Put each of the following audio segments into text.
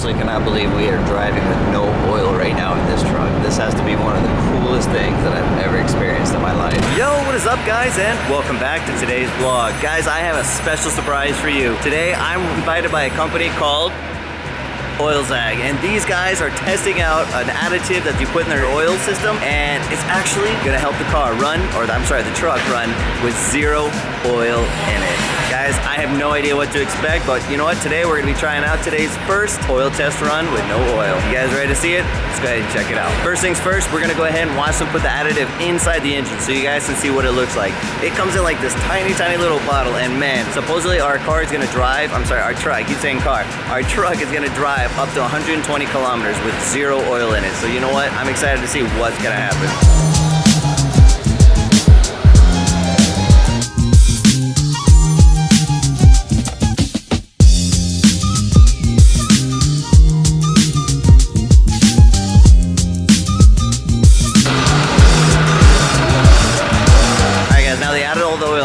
honestly cannot believe we are driving with no oil right now in this truck. This has to be one of the coolest things that I've ever experienced in my life. Yo, what is up guys, and welcome back to today's vlog. Guys, I have a special surprise for you. Today I'm invited by a company called Oil Xag, and these guys are testing out an additive that you put in their oil system, and it's actually gonna help the car run, or I'm sorry, the truck run with zero oil in it. Guys, I have no idea what to expect, but you know what? Today we're gonna be trying out today's first oil test run with no oil. You guys ready to see it? Let's go ahead and check it out. First things first, we're gonna go ahead and watch them put the additive inside the engine so you guys can see what it looks like. It comes in like this tiny, tiny little bottle, and man, supposedly our car is gonna drive, I'm sorry, our truck, I keep saying car. Our truck is gonna drive up to 120 kilometers with zero oil in it. So you know what? I'm excited to see what's gonna happen.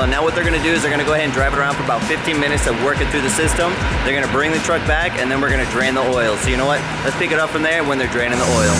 Now what they're gonna do is they're gonna go ahead and drive it around for about 15 minutes to work it through the system. They're gonna bring the truck back, and then we're gonna drain the oil. So you know what? Let's pick it up from there when they're draining the oil.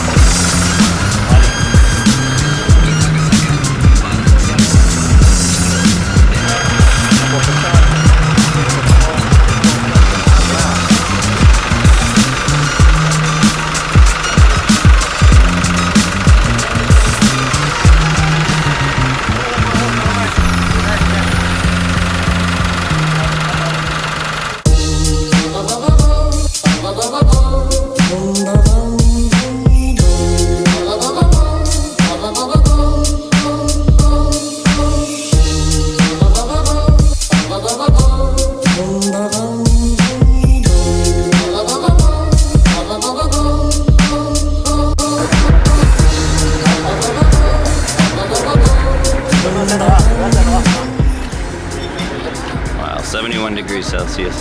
Wow, 71 degrees Celsius.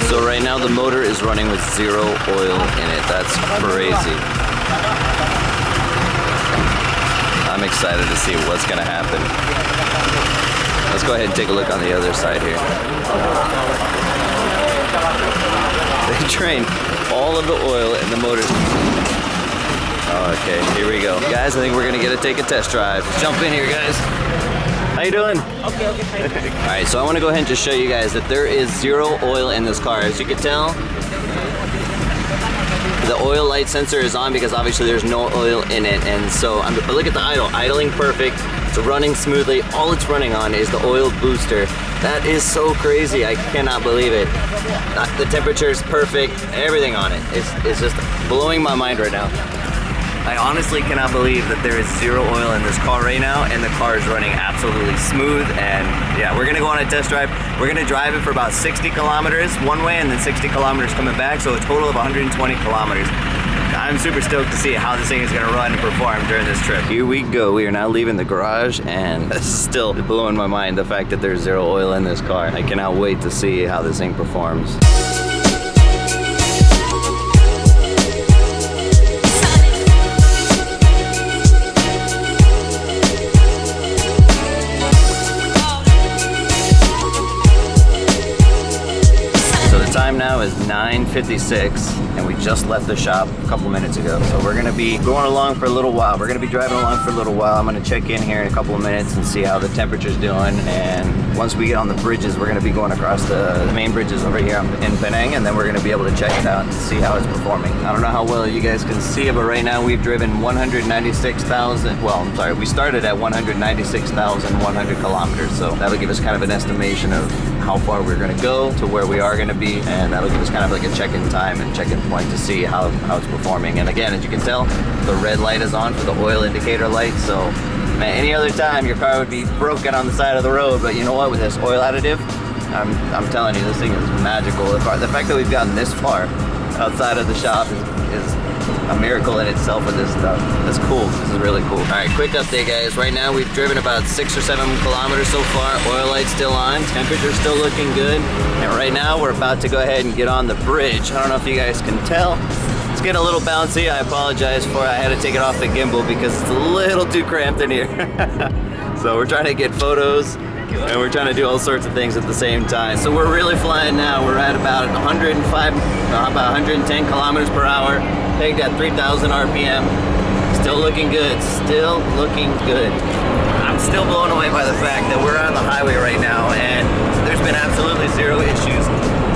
So right now the motor is running with zero oil in it. That's crazy. I'm excited to see what's gonna happen. Let's go ahead and take a look on the other side here. They drained all of the oil in the motor. Okay, here we go. Guys, I think we're gonna take a test drive. Jump in here, guys. How you doing? Okay, thank you. All right, so I want to go ahead and just show you guys that there is zero oil in this car. As you can tell, the oil light sensor is on because obviously there's no oil in it. And so, but look at the idling perfect. It's running smoothly. All it's running on is the oil booster. That is so crazy. I cannot believe it. The temperature is perfect. Everything on it. It's just blowing my mind right now. I honestly cannot believe that there is zero oil in this car right now, and the car is running absolutely smooth. And yeah, we're gonna go on a test drive. We're gonna drive it for about 60 kilometers one way and then 60 kilometers coming back, so a total of 120 kilometers. I'm super stoked to see how this thing is gonna run and perform during this trip. Here we go. We are now leaving the garage, and this is still blowing my mind, the fact that there's zero oil in this car. I cannot wait to see how this thing performs. Time now is 9:56, and we just left the shop a couple minutes ago. So we're gonna be going along for a little while. We're gonna be driving along for a little while. I'm gonna check in here in a couple of minutes and see how the temperature's doing. And once we get on the bridges, we're gonna be going across the main bridges over here in Penang, and then we're gonna be able to check it out and see how it's performing. I don't know how well you guys can see it, but right now we've driven 196,000. Well, I'm sorry, we started at 196,100 kilometers. So that'll give us kind of an estimation of how far we're gonna go to where we are gonna be, and that'll give us kind of like a check-in time and check-in point to see how it's performing. And again, as you can tell, the red light is on for the oil indicator light. So man, any other time your car would be broken on the side of the road, but you know what, with this oil additive, I'm telling you, this thing is magical. The fact that we've gotten this far outside of the shop is a miracle in itself with this stuff. That's cool. This is really cool. All right, quick update, guys. Right now we've driven about 6 or 7 kilometers so far. Oil light's still on. Temperature's still looking good. And right now we're about to go ahead and get on the bridge. I don't know if you guys can tell. It's getting a little bouncy. I apologize for it. I had to take it off the gimbal because it's a little too cramped in here. So we're trying to get photos, And we're trying to do all sorts of things at the same time. So we're really flying now. We're at about 110 kilometers per hour, pegged at 3,000 RPM. Still looking good, still looking good. I'm still blown away by the fact that we're on the highway right now and there's been absolutely zero issues.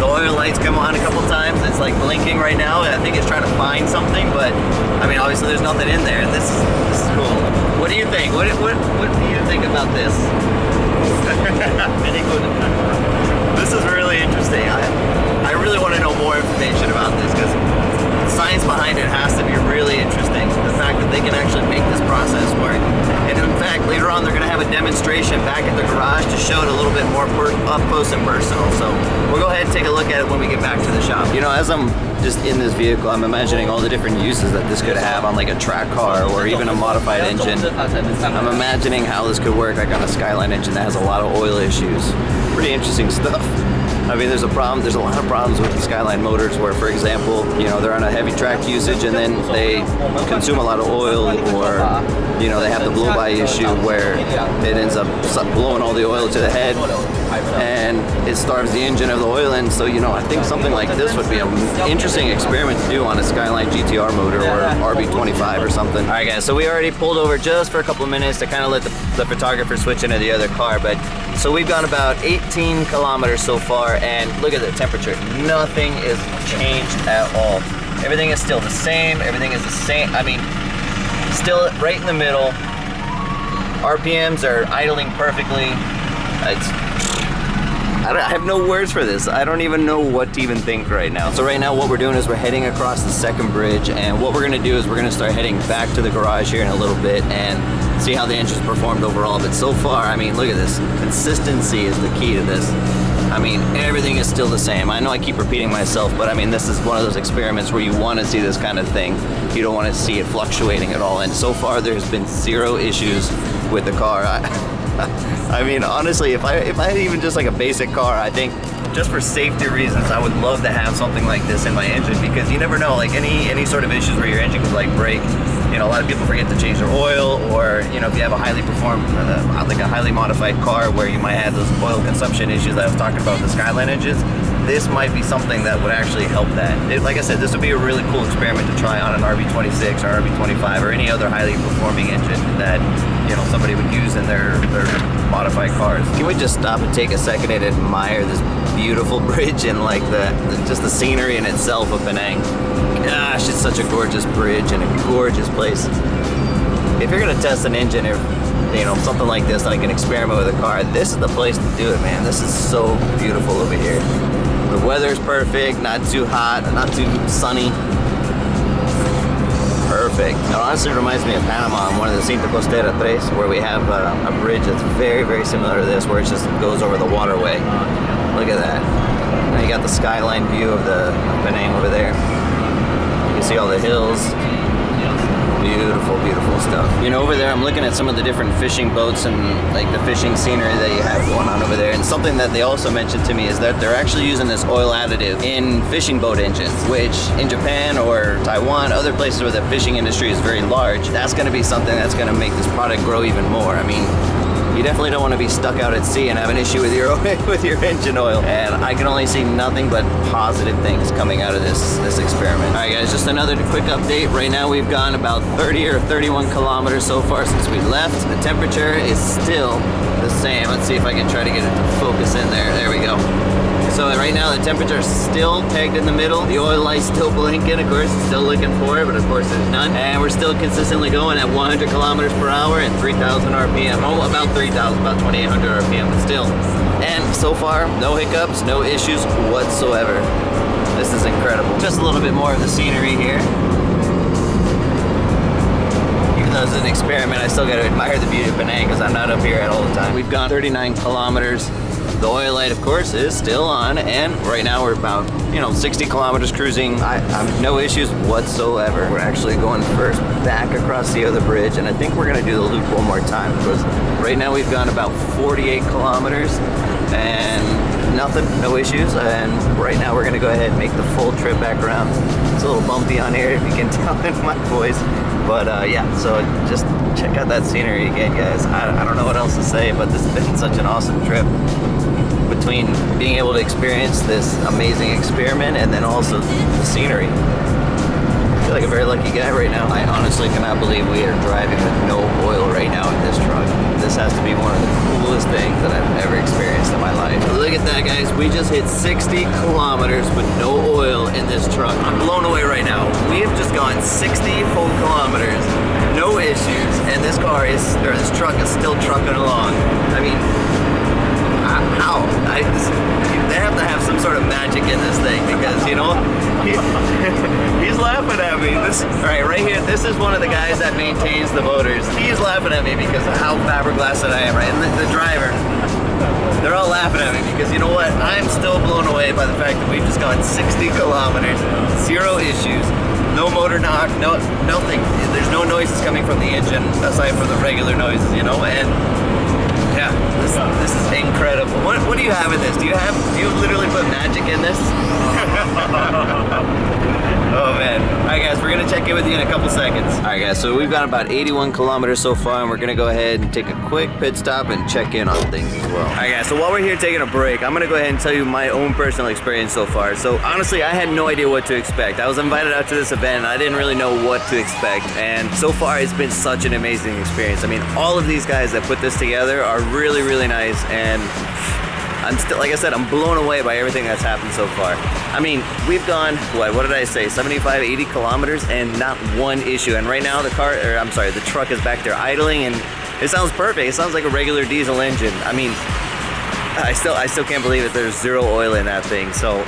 The oil lights come on a couple times. It's like blinking right now, and I think it's trying to find something. But I mean, obviously, there's nothing in there. This is cool. What do you think? What do you think about this? This is really interesting. I really want to know more information about this because the science behind it has to be really interesting. The fact that they can actually make this process work. And in fact, later on, they're going to have a demonstration back at the garage to show it a little bit more up close and personal. So we'll go ahead and take a look at it when we get back to the shop. You know, as I'm just in this vehicle, I'm imagining all the different uses that this could have on like a track car or even a modified engine. I'm imagining how this could work like on a Skyline engine that has a lot of oil issues. Pretty interesting stuff. I mean, there's a lot of problems with the Skyline motors where, for example, you know, they're on a heavy track usage and then they consume a lot of oil, or, you know, they have the blow-by issue where it ends up blowing all the oil to the head and it starves the engine of the oil. And so, you know, I think something like this would be an interesting experiment to do on a Skyline GTR motor or RB25 or something. All right, guys, so we already pulled over just for a couple of minutes to kind of let the photographer switch into the other car, but so we've gone about 18 kilometers so far, and look at the temperature. Nothing is changed at all. Everything is still the same. Everything is the same. I mean, still right in the middle. RPMs are idling perfectly. I have no words for this. I don't even know what to even think right now. So right now what we're doing is we're heading across the second bridge, and what we're gonna do is we're gonna start heading back to the garage here in a little bit and see how the engine's performed overall. But so far, I mean, look at this. Consistency is the key to this. I mean, everything is still the same. I know I keep repeating myself, but I mean, this is one of those experiments where you want to see this kind of thing. You don't want to see it fluctuating at all. And so far, there's been zero issues with the car. I mean, honestly, if I had even just like a basic car, I think just for safety reasons, I would love to have something like this in my engine, because you never know, like any sort of issues where your engine could like break. You know, a lot of people forget to change their oil, or, you know, if you have a highly like a highly modified car where you might have those oil consumption issues that I was talking about with the Skyline engines, this might be something that would actually help that. Like I said, this would be a really cool experiment to try on an RB26 or RB25 or any other highly performing engine that, you know, somebody would use in their modified cars. Can we just stop and take a second and admire this beautiful bridge and like just the scenery in itself of Penang? Gosh, it's such a gorgeous bridge and a gorgeous place. If you're gonna test an engine or, you know, something like this, like an experiment with a car, this is the place to do it, man. This is so beautiful over here. The weather's perfect, not too hot, not too sunny. Perfect. It honestly reminds me of Panama on one of the Cinta Costera 3, where we have a bridge that's very, very similar to this, where it just goes over the waterway. Look at that. Now you got the skyline view of the Penang over there. You see all the hills. Beautiful, beautiful stuff. You know, over there I'm looking at some of the different fishing boats and like the fishing scenery that you have going on over there. And something that they also mentioned to me is that they're actually using this oil additive in fishing boat engines, which in Japan or Taiwan, other places where the fishing industry is very large, that's going to be something that's going to make this product grow even more. I mean, you definitely don't want to be stuck out at sea and have an issue with your engine oil. And I can only see nothing but positive things coming out of this experiment. All right, guys, just another quick update. Right now we've gone about 30 or 31 kilometers so far since we left. The temperature is still the same. Let's see if I can try to get it to focus in there. There we go. So right now the temperature is still pegged in the middle. The oil light's still blinking. Of course, it's still looking for it, but of course it's none. And we're still consistently going at 100 kilometers per hour and 3,000 RPM. Oh, about 3,000, about 2,800 RPM, but still. And so far, no hiccups, no issues whatsoever. This is incredible. Just a little bit more of the scenery here. Even though it's an experiment, I still got to admire the beauty of Penang because I'm not up here at all the time. We've gone 39 kilometers. The oil light, of course, is still on, and right now we're about you know, 60 kilometers cruising. I'm no issues whatsoever. We're actually going first back across the other bridge, and I think we're gonna do the loop one more time because right now we've gone about 48 kilometers and nothing, no issues. And right now we're gonna go ahead and make the full trip back around. It's a little bumpy on here if you can tell in my voice, but yeah, so just check out that scenery again, guys. I don't know what else to say, but this has been such an awesome trip. Between being able to experience this amazing experiment and then also the scenery. I feel like a very lucky guy right now. I honestly cannot believe we are driving with no oil right now in this truck. This has to be one of the coolest things that I've ever experienced in my life. Look at that, guys. We just hit 60 kilometers with no oil in this truck. I'm blown away right now. We have just gone 60 full kilometers, no issues, and this car is, or this truck is still trucking along. I mean, how? They have to have some sort of magic in this thing because, you know, he's laughing at me. All right here, this is one of the guys that maintains the motors. He's laughing at me because of how fiberglass that I am, right? And the driver, they're all laughing at me because, you know what? I'm still blown away by the fact that we've just gone 60 kilometers, zero issues, no motor knock, nothing. There's no noises coming from the engine aside from the regular noises, you know, and yeah, this is incredible. What do you have in this? Do you literally put magic in this? Oh man. Alright guys, we're gonna check in with you in a couple seconds. Alright guys, so we've got about 81 kilometers so far, and we're gonna go ahead and take a quick pit stop and check in on things as well. Alright guys, so while we're here taking a break, I'm gonna go ahead and tell you my own personal experience so far. So honestly, I had no idea what to expect. I was invited out to this event and I didn't really know what to expect, and so far it's been such an amazing experience. I mean, all of these guys that put this together are really, really nice, and I'm still, like I said, I'm blown away by everything that's happened so far. I mean, we've gone, what did I say, 75, 80 kilometers and not one issue. And right now the truck is back there idling and it sounds perfect. It sounds like a regular diesel engine. I mean, I still can't believe that there's zero oil in that thing. So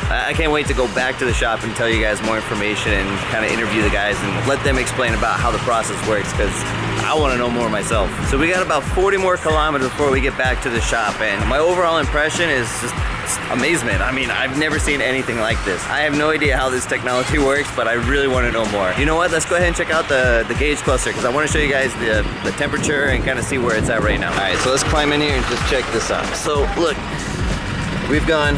I can't wait to go back to the shop and tell you guys more information and kind of interview the guys and let them explain about how the process works, because I want to know more myself. So we got about 40 more kilometers before we get back to the shop, and my overall impression is just amazement. I mean, I've never seen anything like this. I have no idea how this technology works, but I really want to know more. You know what? Let's go ahead and check out the gauge cluster, because I want to show you guys the temperature and kind of see where it's at right now. All right, so let's climb in here and just check this out. So look, we've gone,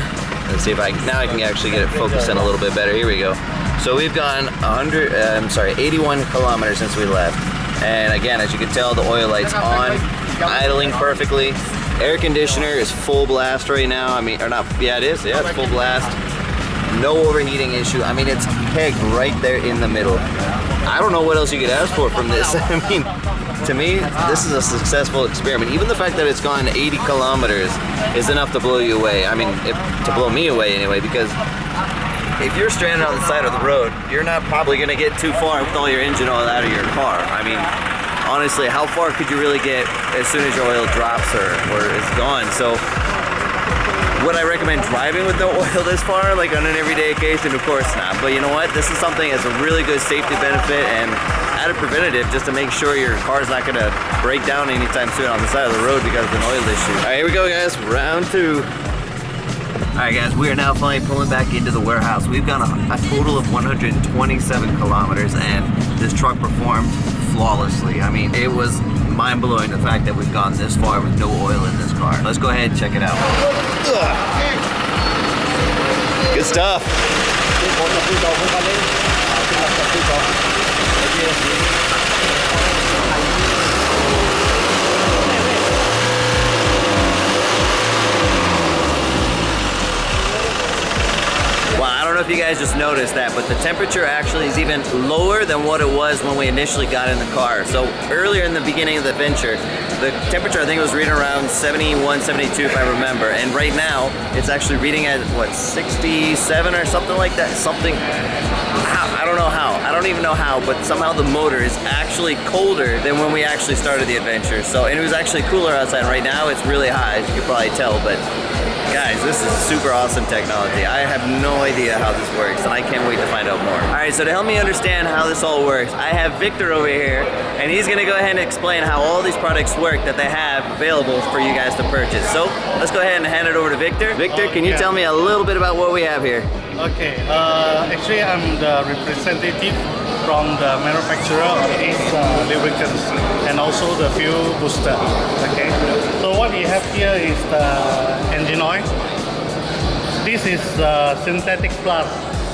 let's see if now I can actually get it focused in a little bit better. Here we go. So we've gone 81 kilometers since we left. And again, as you can tell, the oil light's on, idling perfectly. Air conditioner is full blast right now. I mean, or not, yeah, it is. Yeah, it's full blast. No overheating issue. I mean, it's pegged right there in the middle. I don't know what else you could ask for from this. I mean, to me, this is a successful experiment. Even the fact that it's gone 80 kilometers is enough to blow you away. I mean, to blow me away anyway, because if you're stranded on the side of the road, you're not probably gonna get too far with all your engine oil out of your car. I mean, honestly, how far could you really get as soon as your oil drops or is gone? So, would I recommend driving with no oil this far, like on an everyday occasion? Of course not. But you know what? This is something that's a really good safety benefit and added preventative just to make sure your car's not gonna break down anytime soon on the side of the road because of an oil issue. All right, here we go, guys. Round 2. Alright guys, we are now finally pulling back into the warehouse. We've gone a total of 127 kilometers and this truck performed flawlessly. I mean, it was mind-blowing the fact that we've gone this far with no oil in this car. Let's go ahead and check it out. Good stuff. Well, I don't know if you guys just noticed that, but the temperature actually is even lower than what it was when we initially got in the car. So earlier in the beginning of the adventure, the temperature I think was reading around 71, 72 if I remember. And right now, it's actually reading at, what, 67 or something like that? Something, I don't know how. I don't even know how, but somehow the motor is actually colder than when we actually started the adventure. So, and it was actually cooler outside. Right now, it's really high, as you can probably tell, but Guys, this is super awesome technology. I have no idea how this works, and I can't wait to find out more. All right, so to help me understand how this all works, I have Victor over here, and he's gonna go ahead and explain how all these products work that they have available for you guys to purchase. So let's go ahead and hand it over to Victor. Victor, can you tell me a little bit about what we have here? Okay, actually I'm the representative from the manufacturer of these lubricants and also the fuel booster. Okay, so what we have here is the engine oil. This is synthetic plus,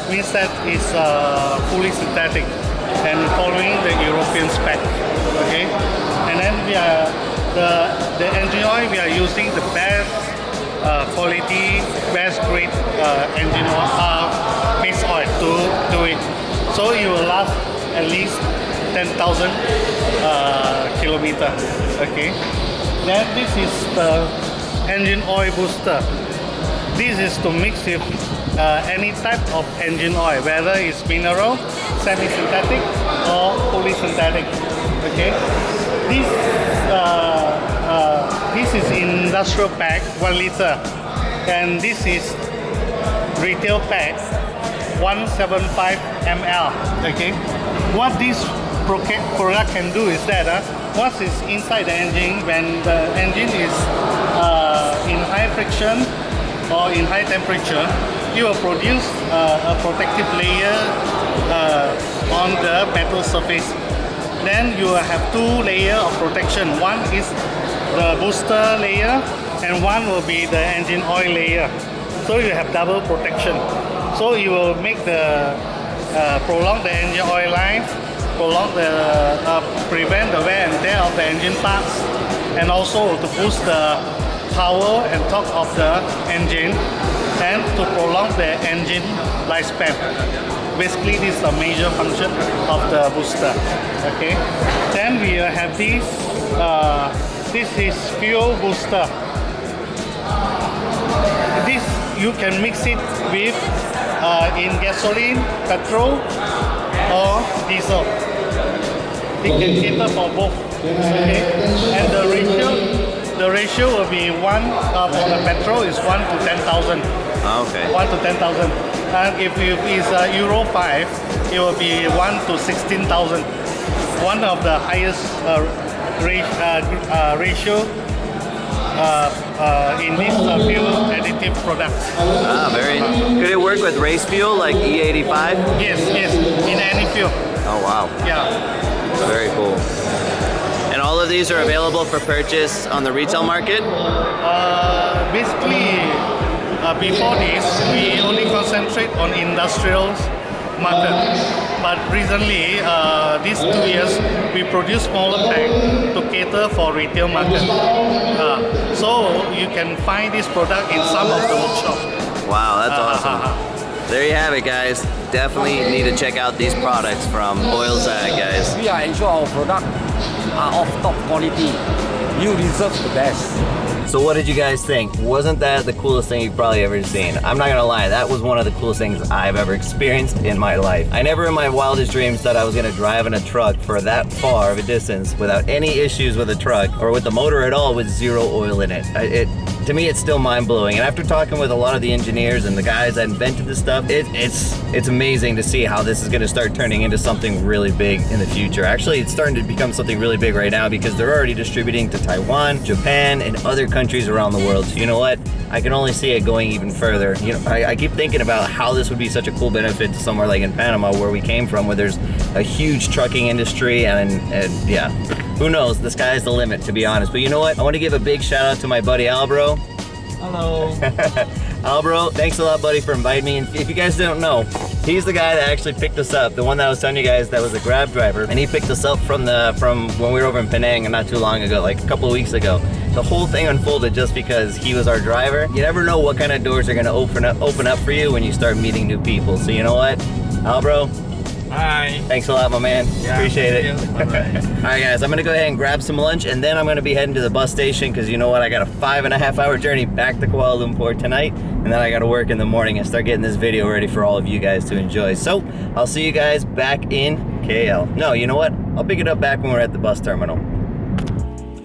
means that it's fully synthetic and following the European spec. Okay, and then we are the engine oil, we are using the best quality, best grade engine oil, base oil to do it. So it will last at least 10,000 kilometers. Okay. Then this is the engine oil booster. This is to mix with any type of engine oil, whether it's mineral, semi-synthetic, or fully synthetic. Okay. This is industrial pack, 1 liter, and this is retail pack, 175 ml. Okay. What this product can do is that once it's inside the engine, when the engine is in high friction or in high temperature, you will produce a protective layer on the metal surface. Then you will have 2 layers of protection. One is the booster layer and one will be the engine oil layer. So you have double protection. So you will make the prolong the engine oil life, prevent the wear and tear of the engine parts, and also to boost the power and torque of the engine and to prolong the engine lifespan. Basically, this is the major function of the booster. Okay. Then we have this. This is fuel booster. This you can mix it with in gasoline, petrol, or diesel. It can cater for both. Okay. And the ratio will be 1 for the petrol is 1 to 10,000. Okay. 1 to 10,000. And if it is Euro 5, it will be 1 to 16,000. One of the highest ratio in these fuel additive products. Ah, very. Could it work with race fuel like E85? Yes, in any fuel. Oh wow. Yeah. Very cool. And all of these are available for purchase on the retail market? Basically, before this, we only concentrate on industrial market. But recently, these 2 years, we produce smaller pack to cater for retail market. So you can find this product in some of the workshops. Wow, that's awesome. There you have it, guys. Definitely need to check out these products from Oil Xag, guys. We are ensure our product are of top quality. You deserve the best. So what did you guys think? Wasn't that the coolest thing you've probably ever seen? I'm not gonna lie, that was one of the coolest things I've ever experienced in my life. I never in my wildest dreams thought I was gonna drive in a truck for that far of a distance without any issues with a truck or with the motor at all with 0 oil in it. To me, it's still mind-blowing. And after talking with a lot of the engineers and the guys that invented this stuff, it's amazing to see how this is gonna start turning into something really big in the future. Actually, it's starting to become something really big right now because they're already distributing to Taiwan, Japan, and other countries around the world. So you know what? I can only see it going even further. You know, I keep thinking about how this would be such a cool benefit to somewhere like in Panama where we came from, where there's a huge trucking industry and yeah. Who knows? The sky's the limit, to be honest. But you know what? I want to give a big shout out to my buddy Albro. Hello. Albro, thanks a lot, buddy, for inviting me. And if you guys don't know, he's the guy that actually picked us up. The one that I was telling you guys that was a Grab driver. And he picked us up from when we were over in Penang not too long ago, like a couple of weeks ago. The whole thing unfolded just because he was our driver. You never know what kind of doors are gonna open up for you when you start meeting new people. So you know what? Albro, Hi. thanks a lot, my man. Yeah, appreciate it. All right. All right, guys, I'm gonna go ahead and grab some lunch, and then I'm gonna be heading to the bus station because you know what? I got a 5.5-hour journey back to Kuala Lumpur tonight, and then I gotta work in the morning and start getting this video ready for all of you guys to enjoy. So I'll see you guys back in KL. No, you know what? I'll pick it up back when we're at the bus terminal.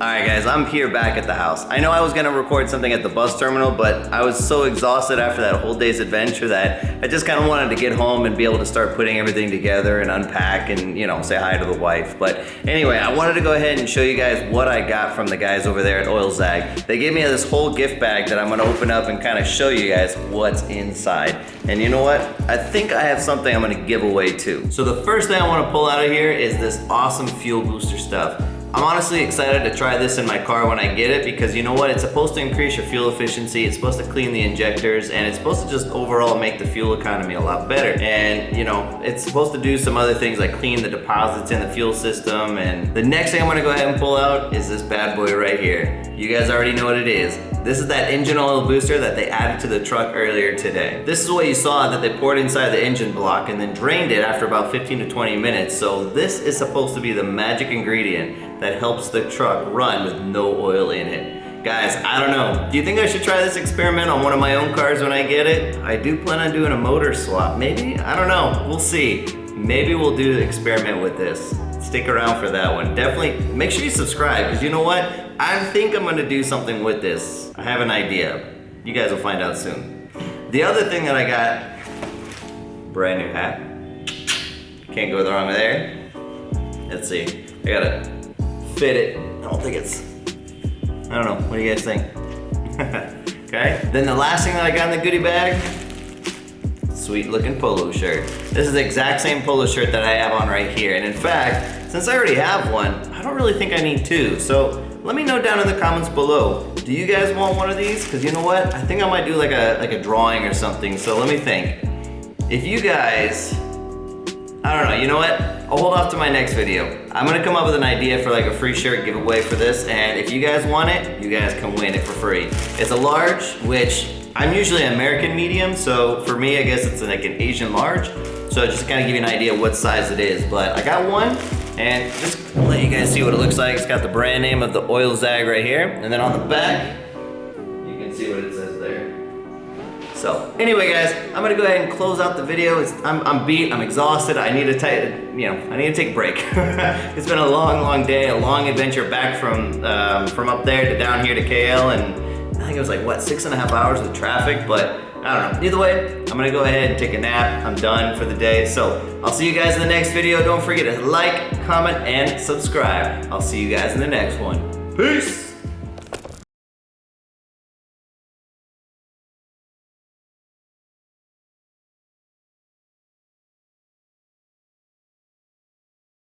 Alright guys, I'm here back at the house. I know I was gonna record something at the bus terminal, but I was so exhausted after that whole day's adventure that I just kind of wanted to get home and be able to start putting everything together and unpack and, you know, say hi to the wife. But anyway, I wanted to go ahead and show you guys what I got from the guys over there at Oil Xag. They gave me this whole gift bag that I'm gonna open up and kind of show you guys what's inside. And you know what? I think I have something I'm gonna give away too. So the first thing I wanna pull out of here is this awesome fuel booster stuff. I'm honestly excited to try this in my car when I get it because you know what? It's supposed to increase your fuel efficiency, it's supposed to clean the injectors, and it's supposed to just overall make the fuel economy a lot better. And you know, it's supposed to do some other things like clean the deposits in the fuel system. And the next thing I'm gonna go ahead and pull out is this bad boy right here. You guys already know what it is. This is that engine oil booster that they added to the truck earlier today. This is what you saw that they poured inside the engine block and then drained it after about 15 to 20 minutes. So this is supposed to be the magic ingredient that helps the truck run with no oil in it. Guys, I don't know. Do you think I should try this experiment on one of my own cars when I get it? I do plan on doing a motor swap. Maybe? I don't know. We'll see. Maybe we'll do the experiment with this. Stick around for that one. Definitely make sure you subscribe because you know what? I think I'm gonna do something with this. I have an idea. You guys will find out soon. The other thing that I got, brand new hat. Can't go wrong there. Let's see. I gotta fit it. I don't think it's, I don't know. What do you guys think? Okay. Then the last thing that I got in the goodie bag, sweet looking polo shirt. This is the exact same polo shirt that I have on right here. And in fact, since I already have one, I don't really think I need two. So let me know down in the comments below. Do you guys want one of these? Because you know what? I think I might do like a drawing or something. So let me think. If you guys, I don't know, you know what? I'll hold off to my next video. I'm gonna come up with an idea for like a free shirt giveaway for this, and if you guys want it, you guys can win it for free. It's a large, which I'm usually American medium, so for me, I guess it's like an Asian large. So just to kind of give you an idea what size it is, but I got one, and just let you guys see what it looks like. It's got the brand name of the Oil Xag right here, and then on the back, you can see what it says there. So anyway guys, I'm gonna go ahead and close out the video. I'm beat, I'm exhausted. I need to take a break. It's been a long day, a long adventure back from up there to down here to KL, and I think it was like what, 6.5 hours with traffic, but I don't know. Either way, I'm gonna go ahead and take a nap. I'm done for the day. So I'll see you guys in the next video. Don't forget to like, comment, and subscribe. I'll see you guys in the next one. Peace.